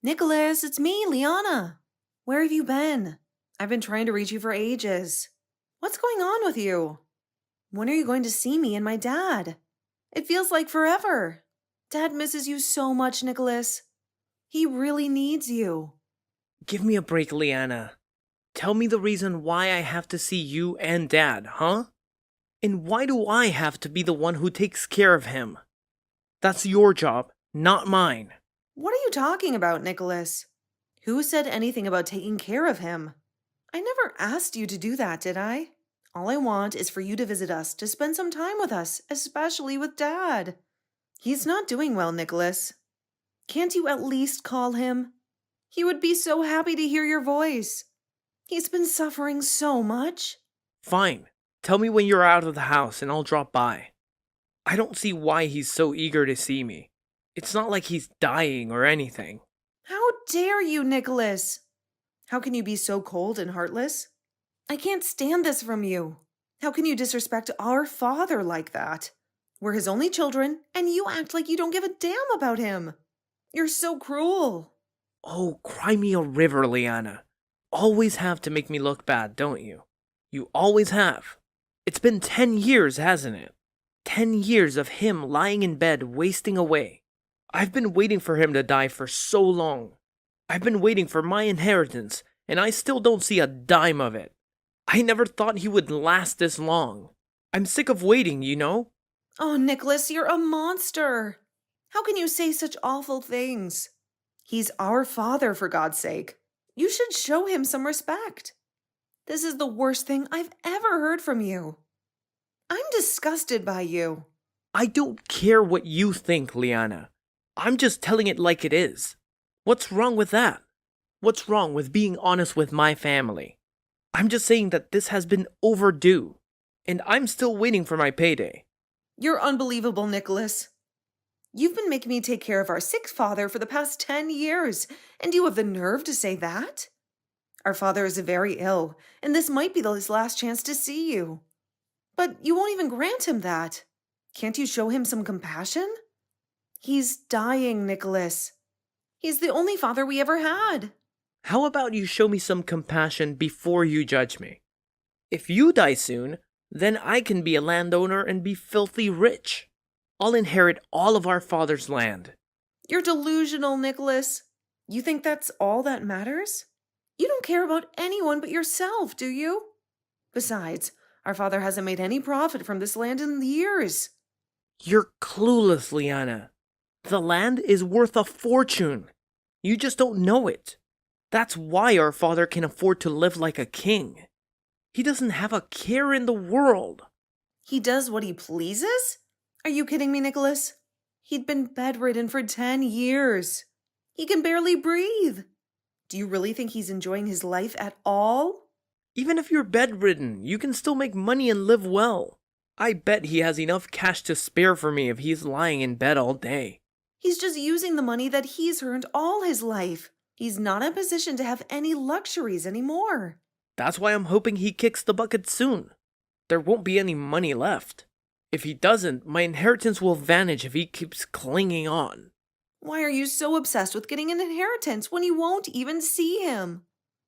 Nicholas, it's me, Liana. Where have you been? I've been trying to reach you for ages. What's going on with you? When are you going to see me and my dad? It feels like forever. Dad misses you so much, Nicholas. He really needs you. Give me a break, Leanna. Tell me the reason why I have to see you and Dad, huh? And why do I have to be the one who takes care of him? That's your job, not mine. What are you talking about, Nicholas? Who said anything about taking care of him? I never asked you to do that, did I? All I want is for you to visit us, to spend some time with us, especially with Dad. He's not doing well, Nicholas. Can't you at least call him? He would be so happy to hear your voice. He's been suffering so much. Fine. Tell me when you're out of the house and I'll drop by. I don't see why he's so eager to see me. It's not like he's dying or anything. How dare you, Nicholas? How can you be so cold and heartless? I can't stand this from you. How can you disrespect our father like that? We're his only children, and you act like you don't give a damn about him. You're so cruel. Oh, cry me a river, Leanna. Always have to make me look bad, don't you? You always have. It's been 10 years, hasn't it? 10 years of him lying in bed, wasting away. I've been waiting for him to die for so long. I've been waiting for my inheritance, and I still don't see a dime of it. I never thought he would last this long. I'm sick of waiting, you know? Oh, Nicholas, you're a monster. How can you say such awful things? He's our father, for God's sake. You should show him some respect. This is the worst thing I've ever heard from you. I'm disgusted by you. I don't care what you think, Liana. I'm just telling it like it is. What's wrong with that? What's wrong with being honest with my family? I'm just saying that this has been overdue, and I'm still waiting for my payday. You're unbelievable, Nicholas. You've been making me take care of our sick father for the past 10 years, and you have the nerve to say that? Our father is very ill, and this might be his last chance to see you. But you won't even grant him that. Can't you show him some compassion? He's dying, Nicholas. He's the only father we ever had. How about you show me some compassion before you judge me? If you die soon, then I can be a landowner and be filthy rich. I'll inherit all of our father's land. You're delusional, Nicholas. You think that's all that matters? You don't care about anyone but yourself, do you? Besides, our father hasn't made any profit from this land in years. You're clueless, Liana. The land is worth a fortune. You just don't know it. That's why our father can afford to live like a king. He doesn't have a care in the world. He does what he pleases? Are you kidding me, Nicholas? He'd been bedridden for 10 years. He can barely breathe. Do you really think he's enjoying his life at all? Even if you're bedridden, you can still make money and live well. I bet he has enough cash to spare for me if he's lying in bed all day. He's just using the money that he's earned all his life. He's not in a position to have any luxuries anymore. That's why I'm hoping he kicks the bucket soon. There won't be any money left. If he doesn't, my inheritance will vanish if he keeps clinging on. Why are you so obsessed with getting an inheritance when you won't even see him?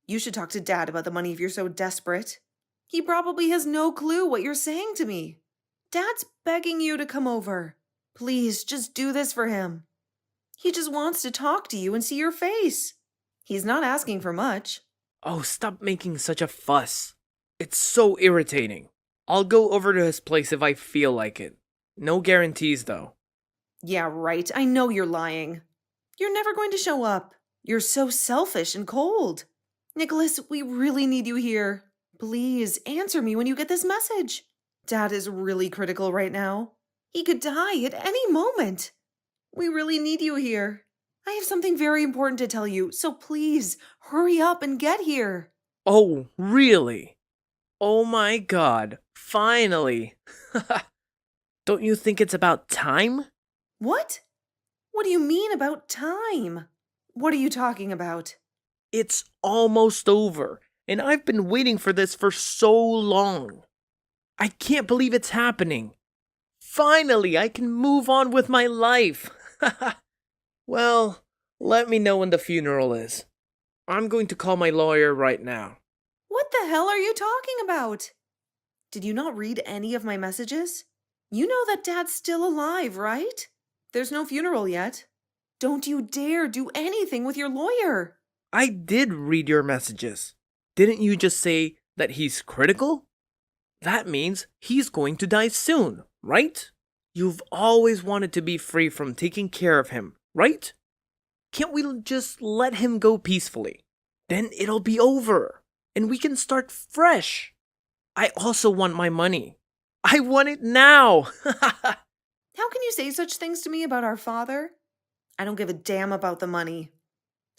You should talk to Dad about the money if you're so desperate. He probably has no clue what you're saying to me. Dad's begging you to come over. Please, just do this for him. He just wants to talk to you and see your face. He's not asking for much. Oh, stop making such a fuss. It's so irritating. I'll go over to his place if I feel like it. No guarantees, though. Yeah, right. I know you're lying. You're never going to show up. You're so selfish and cold. Nicholas, we really need you here. Please answer me when you get this message. Dad is really critical right now. He could die at any moment. We really need you here. I have something very important to tell you, so please hurry up and get here. Oh, really? Oh my god, finally. Don't you think it's about time? What? What do you mean about time? What are you talking about? It's almost over, and I've been waiting for this for so long. I can't believe it's happening. Finally, I can move on with my life. Well, Let me know when the funeral is. I'm going to call my lawyer right now. What the hell are you talking about? Did you not read any of my messages? You know that Dad's still alive, right? There's no funeral yet. Don't you dare do anything with your lawyer. I did read your messages. Didn't you just say that he's critical? That means he's going to die soon, right? You've always wanted to be free from taking care of him, right? Can't we just let him go peacefully? Then it'll be over, and we can start fresh. I also want my money. I want it now. How can you say such things to me about our father? I don't give a damn about the money.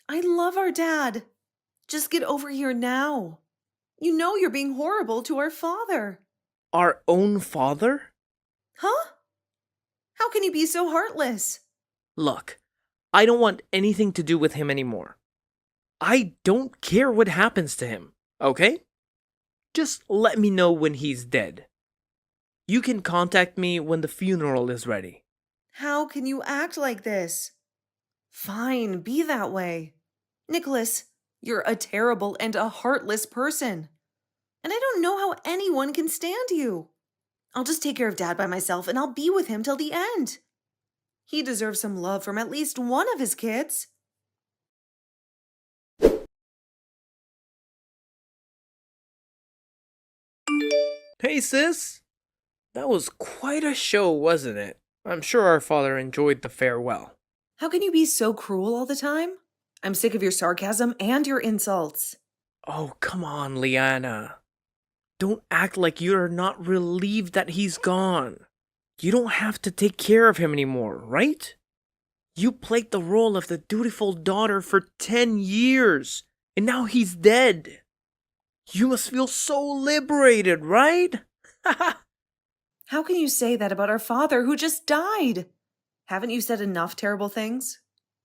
I love our dad. Just get over here now. You know you're being horrible to our father. Our own father? Huh? How can you be so heartless? Look, I don't want anything to do with him anymore. I don't care what happens to him, okay? Just let me know when he's dead. You can contact me when the funeral is ready. How can you act like this? Fine, be that way. Nicholas, you're a terrible and a heartless person. And I don't know how anyone can stand you. I'll just take care of Dad by myself and I'll be with him till the end. He deserves some love from at least one of his kids. Hey sis, that was quite a show, wasn't it? I'm sure our father enjoyed the farewell. How can you be so cruel all the time? I'm sick of your sarcasm and your insults. Oh, come on, Liana. Don't act like you're not relieved that he's gone. You don't have to take care of him anymore, right? You played the role of the dutiful daughter for 10 years, and now he's dead. You must feel so liberated, right? How can you say that about our father who just died? Haven't you said enough terrible things?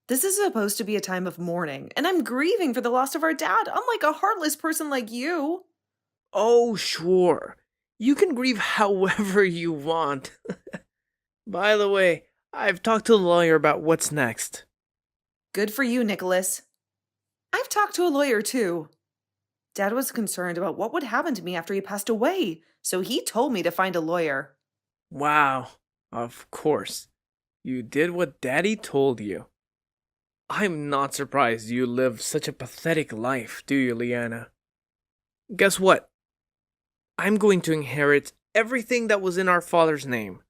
This is supposed to be a time of mourning, and I'm grieving for the loss of our dad, unlike a heartless person like you. Oh, sure. You can grieve however you want. By the way, I've talked to the lawyer about what's next. Good for you, Nicholas. I've talked to a lawyer too. Dad was concerned about what would happen to me after he passed away, so he told me to find a lawyer. Wow, of course. You did what Daddy told you. I'm not surprised you live such a pathetic life, do you, Liana? Guess what? I'm going to inherit everything that was in our father's name.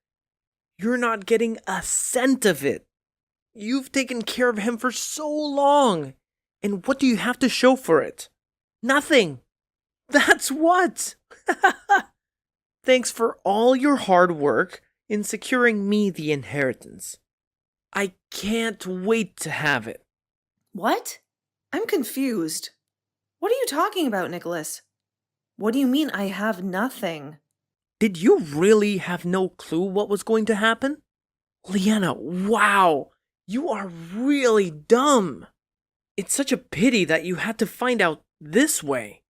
You're not getting a cent of it. You've taken care of him for so long. And what do you have to show for it? Nothing. That's what. Thanks for all your hard work in securing me the inheritance. I can't wait to have it. What? I'm confused. What are you talking about, Nicholas? What do you mean I have nothing? Did you really have no clue what was going to happen? Liana, wow! You are really dumb! It's such a pity that you had to find out this way.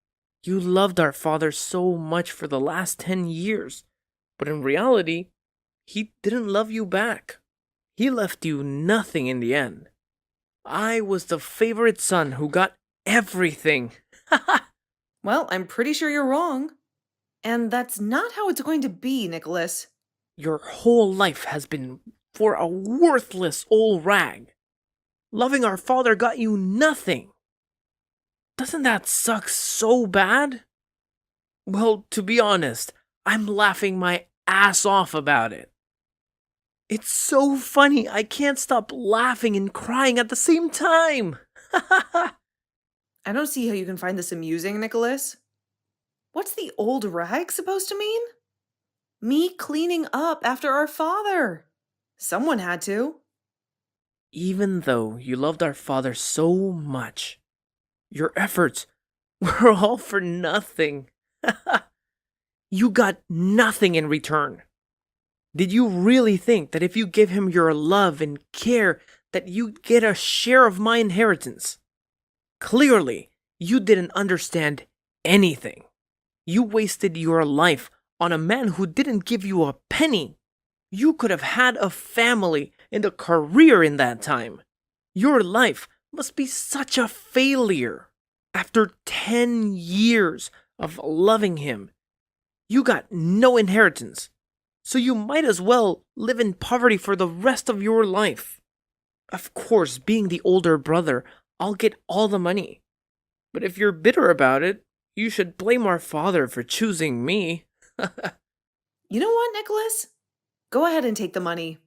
You loved our father so much for the last 10 years, but in reality, he didn't love you back. He left you nothing in the end. I was the favorite son who got everything. Well, I'm pretty sure you're wrong. And that's not how it's going to be, Nicholas. Your whole life has been for a worthless old rag. Loving our father got you nothing. Doesn't that suck so bad? Well, to be honest, I'm laughing my ass off about it. It's so funny, I can't stop laughing and crying at the same time. I don't see how you can find this amusing, Nicholas. What's the old rag supposed to mean? Me cleaning up after our father. Someone had to. Even though you loved our father so much, your efforts were all for nothing. You got nothing in return. Did you really think that if you give him your love and care that you'd get a share of my inheritance? Clearly, you didn't understand anything. You wasted your life on a man who didn't give you a penny. You could have had a family and a career in that time. Your life must be such a failure. After 10 years of loving him, you got no inheritance, so you might as well live in poverty for the rest of your life. Of course, being the older brother, I'll get all the money. But if you're bitter about it, you should blame our father for choosing me. You know what, Nicholas? Go ahead and take the money.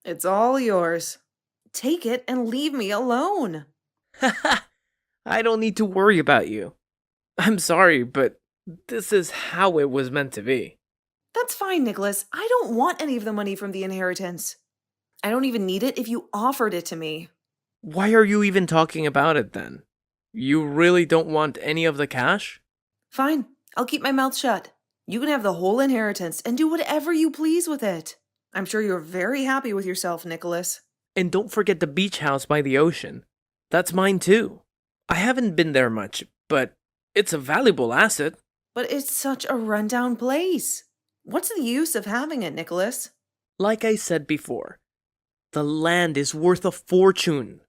It's all yours. Take it and leave me alone. I don't need to worry about you. I'm sorry, but this is how it was meant to be. That's fine, Nicholas. I don't want any of the money from the inheritance. I don't even need it if you offered it to me. Why are you even talking about it then? You really don't want any of the cash? Fine, I'll keep my mouth shut. You can have the whole inheritance and do whatever you please with it. I'm sure you're very happy with yourself, Nicholas. And don't forget the beach house by the ocean. That's mine too. I haven't been there much, but it's a valuable asset. But it's such a rundown place. What's the use of having it, Nicholas? Like I said before, the land is worth a fortune.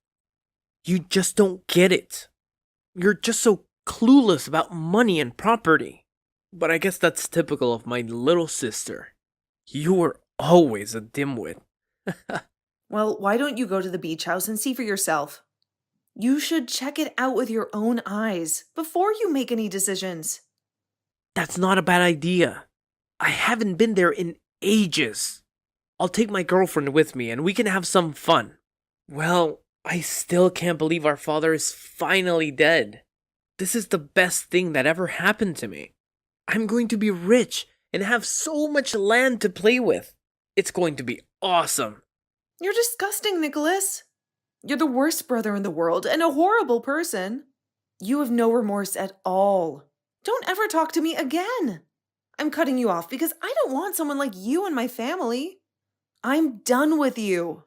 You just don't get it. You're just so clueless about money and property. But I guess that's typical of my little sister. You were always a dimwit. Well, why don't you go to the beach house and see for yourself? You should check it out with your own eyes before you make any decisions. That's not a bad idea. I haven't been there in ages. I'll take my girlfriend with me and we can have some fun. Well, I still can't believe our father is finally dead. This is the best thing that ever happened to me. I'm going to be rich and have so much land to play with. It's going to be awesome. You're disgusting, Nicholas. You're the worst brother in the world and a horrible person. You have no remorse at all. Don't ever talk to me again. I'm cutting you off because I don't want someone like you in my family. I'm done with you.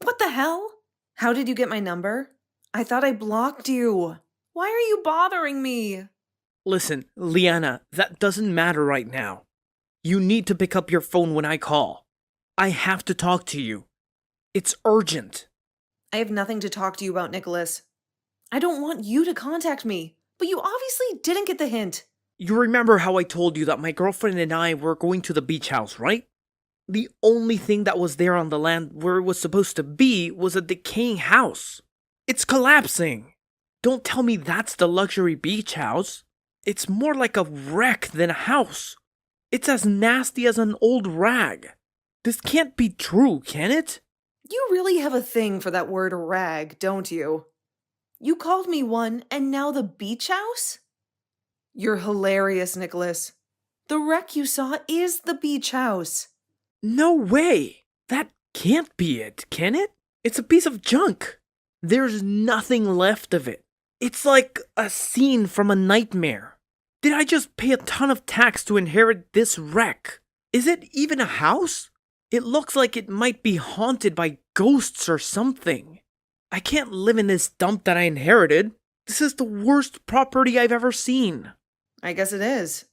What the hell? How did you get my number? I thought I blocked you. Why are you bothering me? Listen, Liana, that doesn't matter right now. You need to pick up your phone when I call. I have to talk to you. It's urgent. I have nothing to talk to you about, Nicholas. I don't want you to contact me, but you obviously didn't get the hint. You remember how I told you that my girlfriend and I were going to the beach house, right? The only thing that was there on the land where it was supposed to be was a decaying house. It's collapsing. Don't tell me that's the luxury beach house. It's more like a wreck than a house. It's as nasty as an old rag. This can't be true, can it? You really have a thing for that word rag, don't you? You called me one, and now the beach house? You're hilarious, Nicholas. The wreck you saw is the beach house. No way! That can't be it, can it? It's a piece of junk. There's nothing left of it. It's like a scene from a nightmare. Did I just pay a ton of tax to inherit this wreck? Is it even a house? It looks like it might be haunted by ghosts or something. I can't live in this dump that I inherited. This is the worst property I've ever seen. I guess it is.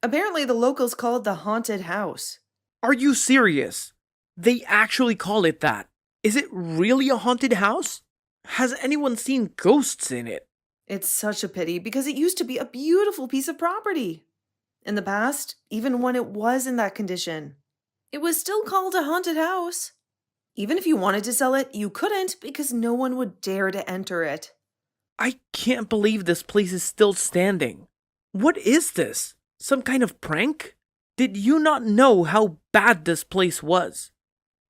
Apparently the locals call it the haunted house. Are you serious? They actually call it that. Is it really a haunted house? Has anyone seen ghosts in it? It's such a pity because it used to be a beautiful piece of property. In the past, even when it was in that condition, it was still called a haunted house. Even if you wanted to sell it, you couldn't because no one would dare to enter it. I can't believe this place is still standing. What is this? Some kind of prank? Did you not know how bad this place was?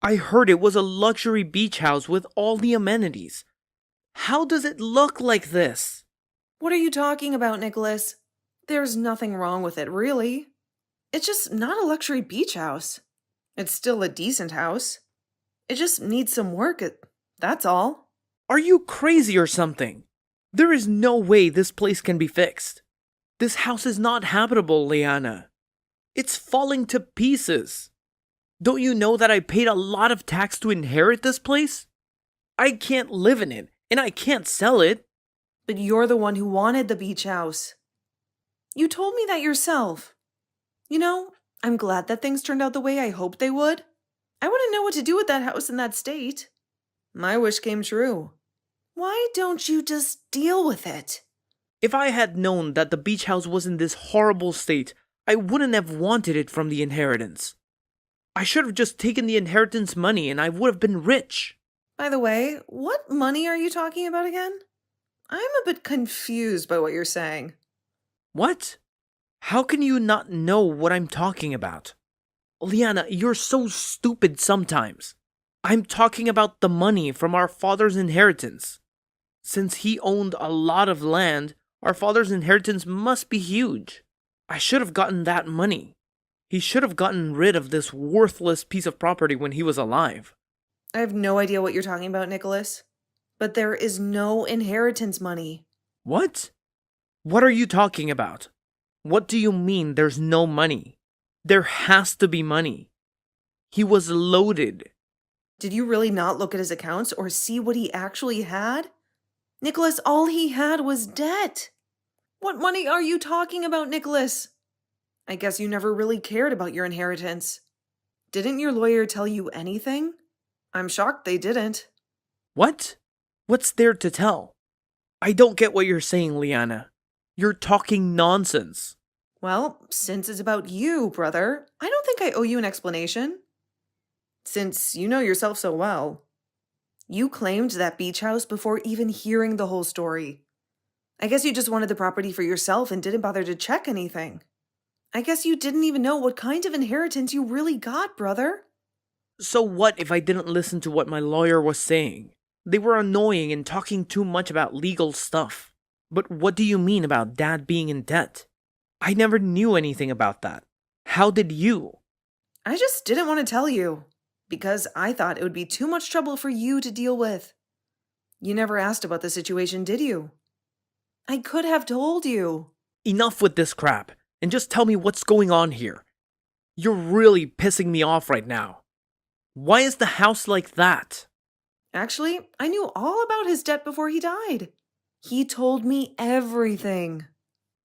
I heard it was a luxury beach house with all the amenities. How does it look like this? What are you talking about, Nicholas? There's nothing wrong with it, really. It's just not a luxury beach house. It's still a decent house. It just needs some work, that's all. Are you crazy or something? There is no way this place can be fixed. This house is not habitable, Liana. It's falling to pieces. Don't you know that I paid a lot of tax to inherit this place? I can't live in it, and I can't sell it. But you're the one who wanted the beach house. You told me that yourself. You know, I'm glad that things turned out the way I hoped they would. I wouldn't know what to do with that house in that state. My wish came true. Why don't you just deal with it? If I had known that the beach house was in this horrible state, I wouldn't have wanted it from the inheritance. I should have just taken the inheritance money and I would have been rich. By the way, what money are you talking about again? I'm a bit confused by what you're saying. What? How can you not know what I'm talking about? Liana, you're so stupid sometimes. I'm talking about the money from our father's inheritance. Since he owned a lot of land, our father's inheritance must be huge. I should have gotten that money. He should have gotten rid of this worthless piece of property when he was alive. I have no idea what you're talking about, Nicholas. But there is no inheritance money. What? What are you talking about? What do you mean there's no money? There has to be money. He was loaded. Did you really not look at his accounts or see what he actually had? Nicholas, all he had was debt. What money are you talking about, Nicholas? I guess you never really cared about your inheritance. Didn't your lawyer tell you anything? I'm shocked they didn't. What? What's there to tell? I don't get what you're saying, Liana. You're talking nonsense. Well, since it's about you, brother, I don't think I owe you an explanation. Since you know yourself so well. You claimed that beach house before even hearing the whole story. I guess you just wanted the property for yourself and didn't bother to check anything. I guess you didn't even know what kind of inheritance you really got, brother. So what if I didn't listen to what my lawyer was saying? They were annoying and talking too much about legal stuff. But what do you mean about Dad being in debt? I never knew anything about that. How did you? I just didn't want to tell you, because I thought it would be too much trouble for you to deal with. You never asked about the situation, did you? I could have told you. Enough with this crap, and just tell me what's going on here. You're really pissing me off right now. Why is the house like that? Actually, I knew all about his debt before he died. He told me everything.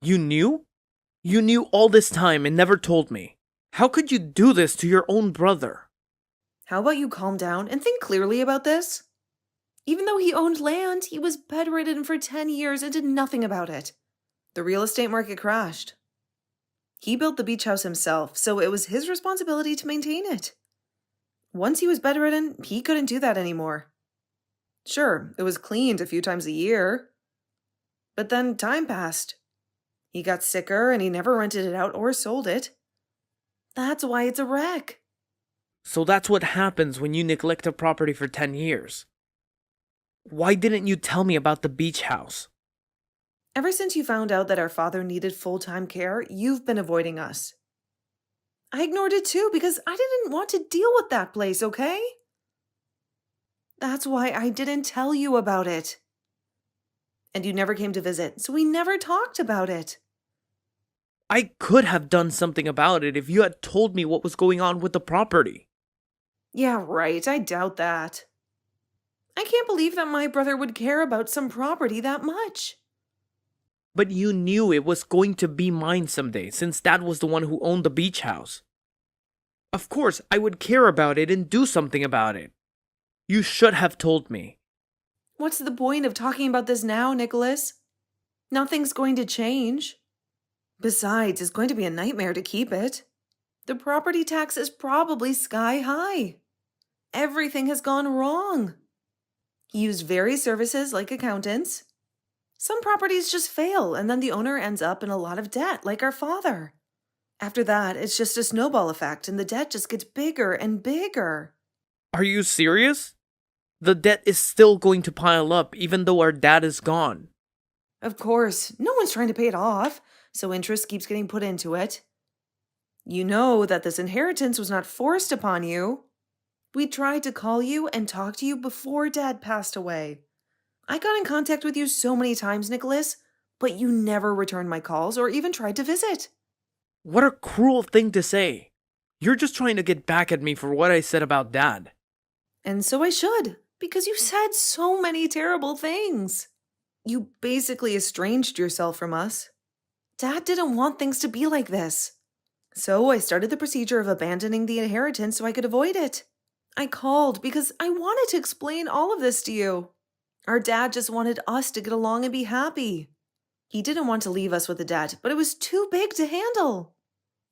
You knew? You knew all this time and never told me. How could you do this to your own brother? How about you calm down and think clearly about this? Even though he owned land, he was bedridden for 10 years and did nothing about it. The real estate market crashed. He built the beach house himself, so it was his responsibility to maintain it. Once he was bedridden, he couldn't do that anymore. Sure, it was cleaned a few times a year. But then time passed. He got sicker and he never rented it out or sold it. That's why it's a wreck. So that's what happens when you neglect a property for 10 years. Why didn't you tell me about the beach house? Ever since you found out that our father needed full-time care, you've been avoiding us. I ignored it too because I didn't want to deal with that place, okay? That's why I didn't tell you about it. And you never came to visit, so we never talked about it. I could have done something about it if you had told me what was going on with the property. Yeah, right, I doubt that. I can't believe that my brother would care about some property that much. But you knew it was going to be mine someday, since Dad was the one who owned the beach house. Of course, I would care about it and do something about it. You should have told me. What's the point of talking about this now, Nicholas? Nothing's going to change. Besides, it's going to be a nightmare to keep it. The property tax is probably sky high. Everything has gone wrong. He used various services like accountants. Some properties just fail, and then the owner ends up in a lot of debt, like our father. After that, it's just a snowball effect, and the debt just gets bigger and bigger. Are you serious? The debt is still going to pile up even though our dad is gone. Of course, no one's trying to pay it off, so interest keeps getting put into it. You know that this inheritance was not forced upon you. We tried to call you and talk to you before Dad passed away. I got in contact with you so many times, Nicholas, but you never returned my calls or even tried to visit. What a cruel thing to say. You're just trying to get back at me for what I said about Dad. And so I should, because you said so many terrible things. You basically estranged yourself from us. Dad didn't want things to be like this. So I started the procedure of abandoning the inheritance so I could avoid it. I called because I wanted to explain all of this to you. Our dad just wanted us to get along and be happy. He didn't want to leave us with the debt, but it was too big to handle.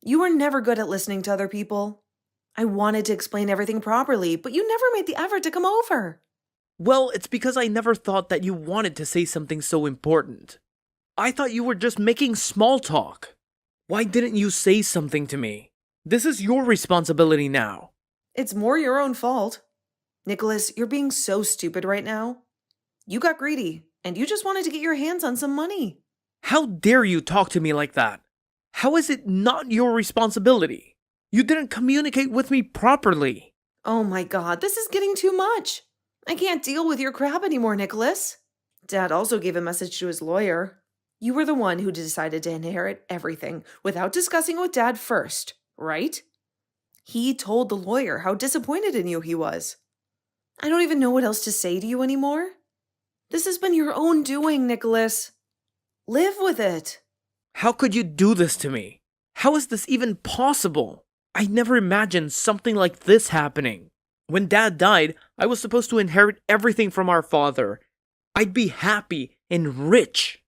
You were never good at listening to other people. I wanted to explain everything properly, but you never made the effort to come over. Well, it's because I never thought that you wanted to say something so important. I thought you were just making small talk. Why didn't you say something to me? This is your responsibility now. It's more your own fault. Nicholas, you're being so stupid right now. You got greedy, and you just wanted to get your hands on some money. How dare you talk to me like that? How is it not your responsibility? You didn't communicate with me properly. Oh my god, this is getting too much. I can't deal with your crap anymore, Nicholas. Dad also gave a message to his lawyer. You were the one who decided to inherit everything without discussing it with Dad first, right? He told the lawyer how disappointed in you he was. I don't even know what else to say to you anymore. This has been your own doing, Nicholas. Live with it. How could you do this to me? How is this even possible? I never imagined something like this happening. When Dad died, I was supposed to inherit everything from our father. I'd be happy and rich.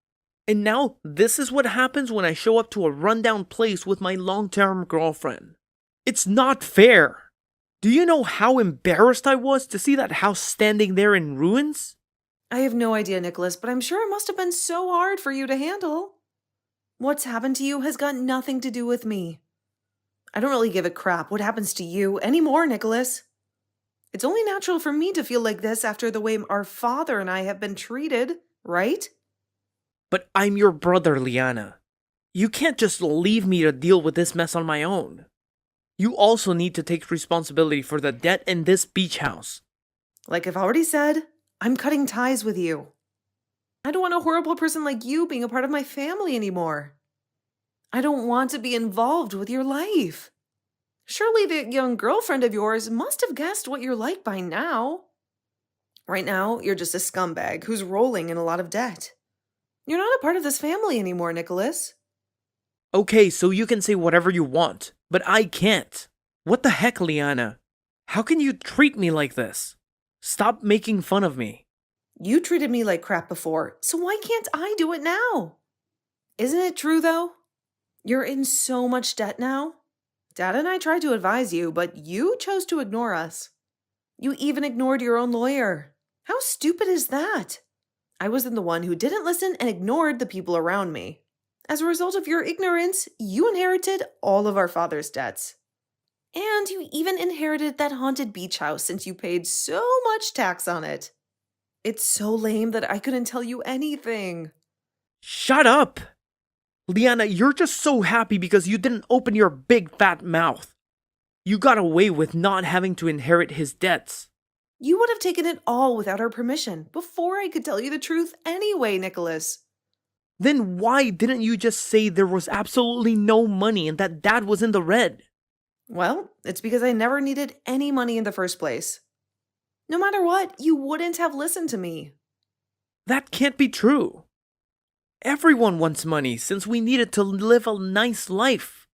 And now this is what happens when I show up to a rundown place with my long-term girlfriend. It's not fair. Do you know how embarrassed I was to see that house standing there in ruins? I have no idea, Nicholas, but I'm sure it must have been so hard for you to handle. What's happened to you has got nothing to do with me. I don't really give a crap what happens to you anymore, Nicholas. It's only natural for me to feel like this after the way our father and I have been treated, right? But I'm your brother, Liana. You can't just leave me to deal with this mess on my own. You also need to take responsibility for the debt in this beach house. Like I've already said, I'm cutting ties with you. I don't want a horrible person like you being a part of my family anymore. I don't want to be involved with your life. Surely that young girlfriend of yours must have guessed what you're like by now. Right now, you're just a scumbag who's rolling in a lot of debt. You're not a part of this family anymore, Nicholas. Okay, so you can say whatever you want, but I can't. What the heck, Liana? How can you treat me like this? Stop making fun of me. You treated me like crap before, so why can't I do it now? Isn't it true, though? You're in so much debt now. Dad and I tried to advise you, but you chose to ignore us. You even ignored your own lawyer. How stupid is that? I was the one who didn't listen and ignored the people around me. As a result of your ignorance, you inherited all of our father's debts. And you even inherited that haunted beach house since you paid so much tax on it. It's so lame that I couldn't tell you anything. Shut up! Liana, you're just so happy because you didn't open your big fat mouth. You got away with not having to inherit his debts. You would have taken it all without our permission before I could tell you the truth anyway, Nicholas. Then why didn't you just say there was absolutely no money and that Dad was in the red? Well, it's because I never needed any money in the first place. No matter what, you wouldn't have listened to me. That can't be true. Everyone wants money since we need it to live a nice life.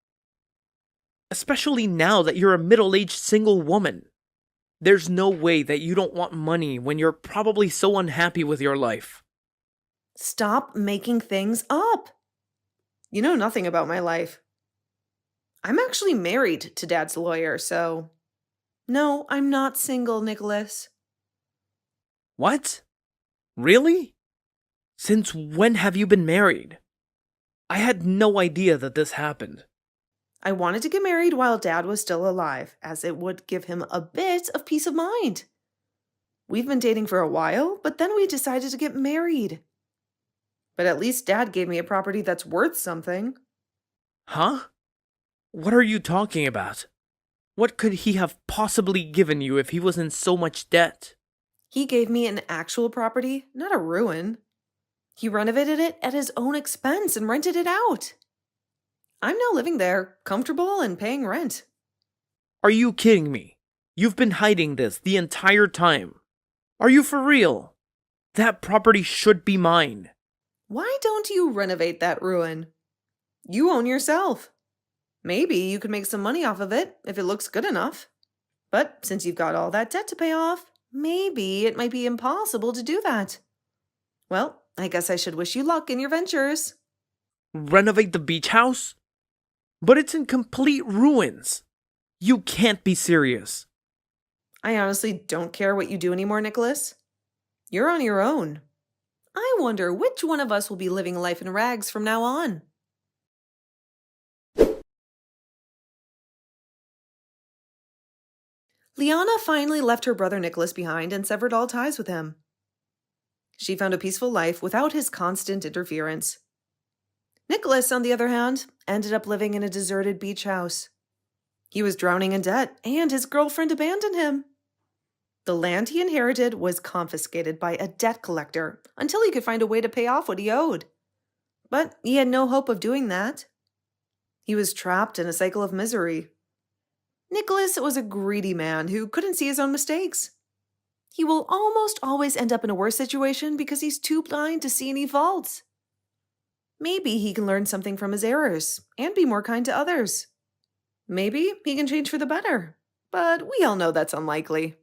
Especially now that you're a middle-aged single woman. There's no way that you don't want money when you're probably so unhappy with your life. Stop making things up. You know nothing about my life. I'm actually married to Dad's lawyer, so... No, I'm not single, Nicholas. What? Really? Since when have you been married? I had no idea that this happened. I wanted to get married while Dad was still alive, as it would give him a bit of peace of mind. We've been dating for a while, but then we decided to get married. But at least Dad gave me a property that's worth something. Huh? What are you talking about? What could he have possibly given you if he was in so much debt? He gave me an actual property, not a ruin. He renovated it at his own expense and rented it out. I'm now living there, comfortable and paying rent. Are you kidding me? You've been hiding this the entire time. Are you for real? That property should be mine. Why don't you renovate that ruin? You own yourself. Maybe you could make some money off of it if it looks good enough. But since you've got all that debt to pay off, maybe it might be impossible to do that. Well, I guess I should wish you luck in your ventures. Renovate the beach house? But it's in complete ruins. You can't be serious. I honestly don't care what you do anymore, Nicholas. You're on your own. I wonder which one of us will be living life in rags from now on. Liana finally left her brother Nicholas behind and severed all ties with him. She found a peaceful life without his constant interference. Nicholas, on the other hand, ended up living in a deserted beach house. He was drowning in debt, and his girlfriend abandoned him. The land he inherited was confiscated by a debt collector until he could find a way to pay off what he owed. But he had no hope of doing that. He was trapped in a cycle of misery. Nicholas was a greedy man who couldn't see his own mistakes. He will almost always end up in a worse situation because he's too blind to see any faults. Maybe he can learn something from his errors and be more kind to others. Maybe he can change for the better, but we all know that's unlikely.